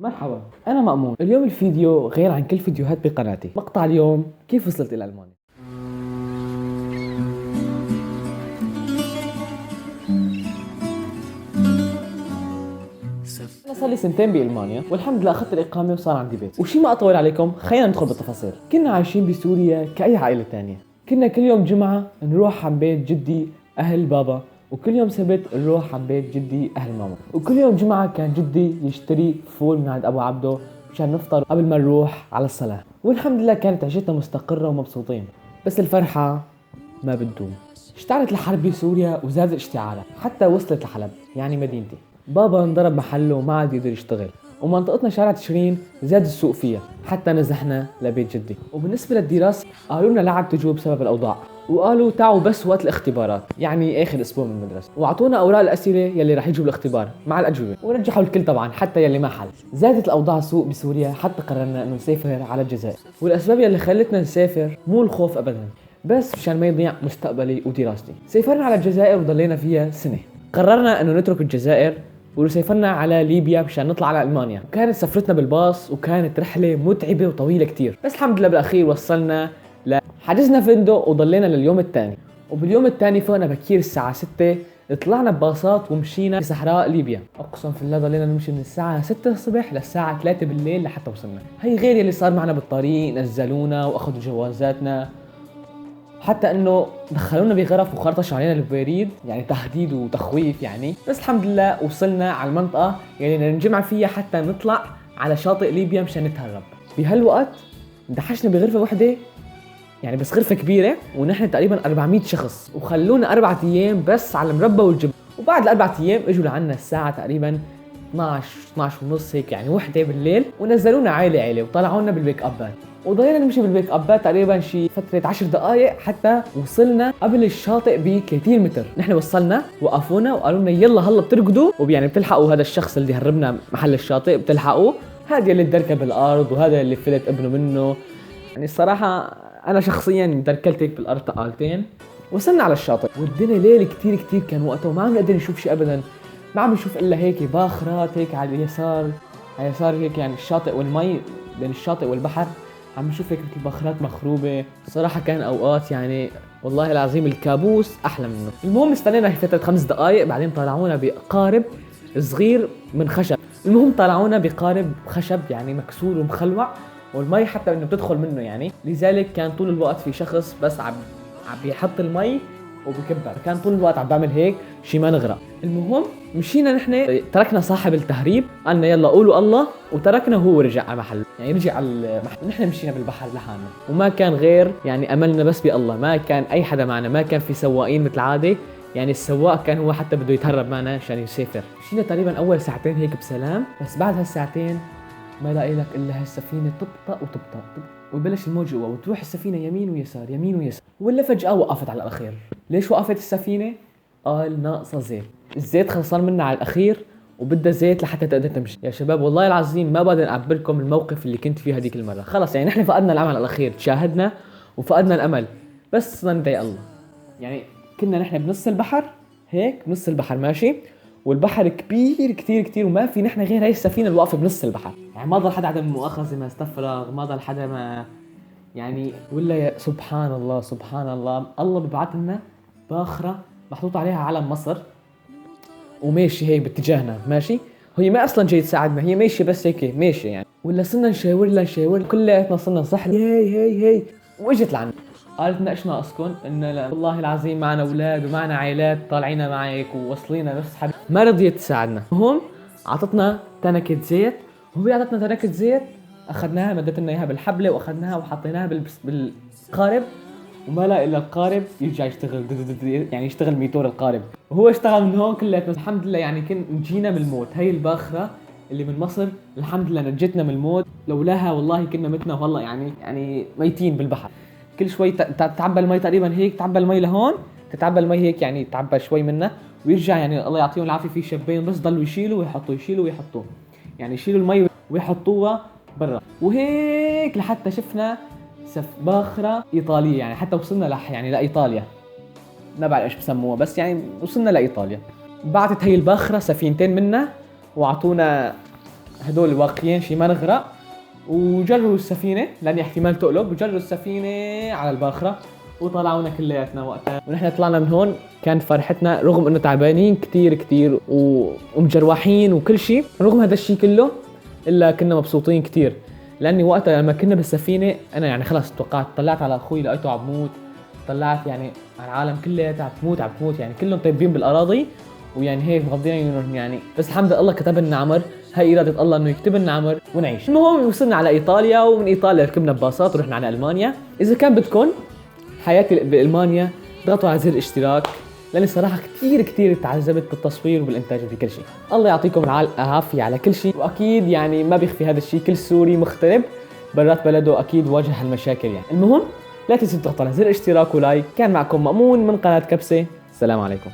مرحبا، أنا مأمون. اليوم الفيديو غير عن كل فيديوهات بقناتي. مقطع اليوم كيف وصلت إلى ألمانيا. أنا صار لي سنتين بألمانيا والحمد لله أخذت الإقامة وصار عندي بيت. وشي ما أطول عليكم خلينا ندخل بالتفاصيل. كنا عايشين بسوريا كأي عائلة تانية. كنا كل يوم جمعة نروح عن بيت جدي أهل بابا، وكل يوم سبت نروح عن بيت جدي أهل ماما، وكل يوم جمعة كان جدي يشتري فول من عند أبو عبده مشان نفطر قبل ما نروح على الصلاة. والحمد لله كانت عيشتنا مستقرة ومبسوطين. بس الفرحة ما بتدوم. اشتعلت الحرب بسوريا وزاد اشتعالها حتى وصلت لحلب يعني مدينتي. بابا انضرب محله وما عاد يقدر يشتغل، ومنطقتنا شارع تشرين زاد السوق فيها حتى نزحنا لبيت جدي. وبالنسبة للدراسة قالوا لنا لعب تجوا بسبب الأوضاع، وقالوا تعوا بس وقت الاختبارات يعني آخر أسبوع من المدرسة، وعطونا أوراق الأسئلة يلي رح يجوا بالاختبار مع الأجوبة، ونجحوا الكل طبعا حتى يلي ما حل. زادت الأوضاع سوء بسوريا حتى قررنا إنه نسافر على الجزائر. والأسباب يلي خلتنا نسافر مو الخوف أبدا، بس مشان ما يضيع مستقبلي ودراستي. سافرنا على الجزائر وضلينا فيها سنة. قررنا إنه نترك الجزائر وسافرنا على ليبيا مشان نطلع على ألمانيا. كانت سفرتنا بالباص وكانت رحلة متعبة وطويلة كتير، بس الحمد لله بالأخير وصلنا حجزنا فندق وضلينا لليوم الثاني. وباليوم الثاني فوقنا بكير الساعة 6، طلعنا بباصات ومشينا في صحراء ليبيا. اقسم بالله ضلينا نمشي من الساعة 6 الصبح للساعة 3 بالليل لحتى وصلنا. هي غير اللي صار معنا بالطريق، نزلونا واخذوا جوازاتنا، حتى انه دخلونا بغرف وخرطشوا علينا البريد يعني تهديد وتخويف يعني. بس الحمد لله وصلنا على المنطقة يعني نجمع فيها حتى نطلع على شاطئ ليبيا مشان نتهرب. بهالوقت دحشنا بغرفة وحدة يعني، بس غرفة كبيرة، ونحن تقريبا 400 شخص، وخلونا 4 أيام بس على المربى والجبن. وبعد الأربع أيام اجوا لعنا الساعة تقريبا 12 ونص هيك يعني وحدة بالليل، ونزلونا عائلة وطلعونا بالبيك أبات. وضلينا نمشي بالبيك أبات تقريبا شي فترة 10 دقائق حتى وصلنا قبل الشاطئ ب 30 متر. نحن وصلنا وقفونا وقالوا لنا يلا هلا بتركضوا ويعني بتلحقوا هذا الشخص اللي هربنا محل الشاطئ، بتلحقوه هذا اللي تركب بالأرض وهذا اللي فلت ابنه منه. يعني الصراحة أنا شخصياً تركلت هيك بالأرض تقالتين. وصلنا على الشاطئ والدنيا ليل كتير كان وقته، وما عم نقدر نشوف شيء أبداً. ما عم نشوف إلا هيك باخرات هيك على اليسار، على اليسار هيك يعني الشاطئ والمي، بين الشاطئ والبحر عم نشوف هيك مثل باخرات مخروبة. صراحة كان أوقات يعني والله العظيم الكابوس أحلى منه. المهم استنينا فترة 5 دقائق، بعدين طلعونا بقارب صغير من خشب. المهم طلعونا بقارب خشب يعني مكسور ومخلوع، والمي حتى انه بتدخل منه يعني، لذلك كان طول الوقت في شخص بس عم بيحط المي وبكبر، كان طول الوقت عم بعمل هيك شي ما نغرق. المهم مشينا نحن، تركنا صاحب التهريب قالنا يلا قولوا الله، وتركنا هو رجع على محل يعني رجع على المحل. نحن مشينا بالبحر لحالنا، وما كان غير يعني املنا بس بالله، ما كان اي حدا معنا، ما كان في سواقين مثل العاده يعني. السواق كان هو حتى بده يتهرب معنا عشان يسافر. مشينا تقريبا اول ساعتين هيك بسلام، بس بعد هالساعتين ما لاقي لك الا هالسفينه تبطأ وتبطأ وبلش الموج جوا، وتروح السفينه يمين ويسار يمين ويسار، ولا فجأة وقفت على الاخير. ليش وقفت السفينه؟ قال ناقصه زيت، الزيت خلصان منا على الاخير وبدها زيت لحتى تقدر تمشي. يا شباب والله العظيم ما بقدر اعبركم الموقف اللي كنت فيه هذيك المره. خلص يعني نحن فقدنا الامل على الاخير، تشاهدنا وفقدنا الامل، بس ندعي الله. يعني كنا نحن بنص البحر هيك، بنص البحر ماشي، والبحر كبير كتير وما في نحن غير هاي السفينه اللي واقفه بنص البحر يعني. ما ضل حدا عدم مؤاخذه ما استفرغ، ما ضل حدا ما يعني، ولا يا سبحان الله سبحان الله، الله ببعث لنا باخره محطوط عليها علم مصر وماشي هيك باتجاهنا ماشي. هي ما اصلا جاي تساعدنا، هي ماشيه بس هيك ماشيه يعني. ولا صرنا نشاور لها نشاور كلياتنا صرنا نصح هي واجت لعنا قالت لنا ايش ناقصكم؟ قلنا لا والله العظيم معنا اولاد ومعنا عائلات طالعين معك ووصلينا بس حبيبي. ما رضيت تساعدنا. هون عطتنا تنكة زيت، وهي عطتنا تنكة زيت، اخذناها مدت لنا اياها بالحبله واخذناها وحطيناها بالقارب، وما لا الا القارب يرجع يشتغل يعني يشتغل ميتور القارب، وهو اشتغل من هون كلياتنا. الحمد لله يعني نجينا من الموت. هي الباخره اللي من مصر الحمد لله نجتنا من الموت، لولاها والله كنا متنا والله يعني ميتين بالبحر. كل شوي تعبى المي تقريبا هيك، تعبى المي لهون، تتعبى المي هيك يعني تعبى شوي منه ويرجع يعني الله يعطيهم العافيه. في شابين بس ضلوا يشيلوا ويحطوا يشيلوا ويحطوا يعني يشيلوا المي ويحطوها برا، وهيك لحتى شفنا باخرة إيطالية يعني، حتى وصلنا يعني لإيطاليا، ما بعرف إيش بسموها بس يعني وصلنا لإيطاليا. بعتت هي الباخرة سفينتين منا وعطونا هدول واقيين شي ما نغرق، وجروا السفينة لأن احتمال تقلب، وجروا السفينة على الباخرة وطلعونا كلياتنا وقتها. ونحن طلعنا من هون كانت فرحتنا رغم انه تعبانين كتير كتير ومجروحين وكل شيء، رغم هذا الشيء كله الا كنا مبسوطين كتير. لاني وقتها لما كنا بالسفينة انا يعني خلاص توقعت، طلعت على اخوي لقيته عم بموت، طلعت يعني على العالم كلها عم تموت يعني كلهم طيبين بالاراضي ويعني هيك مغضين عيونهم يعني. بس الحمد لله الله كتب لنا عمر، هاي إرادة الله إنه يكتب لنا عمر ونعيش. المهم وصلنا على إيطاليا، ومن إيطاليا ركبنا بباصات ورحنا على ألمانيا. إذا كان بدكم حياتي بألمانيا اضغطوا على زر الاشتراك، لأني صراحة كتير تعذبت بالتصوير وبالإنتاج وبكل شيء. الله يعطيكم العافية على كل شيء. وأكيد يعني ما بيخفي هذا الشيء، كل سوري مغترب برات بلده أكيد واجه هالمشاكل يعني. المهم لا تنسوا تضغطوا على زر الاشتراك ولايك. كان معكم مأمون من قناة كبسة، السلام عليكم.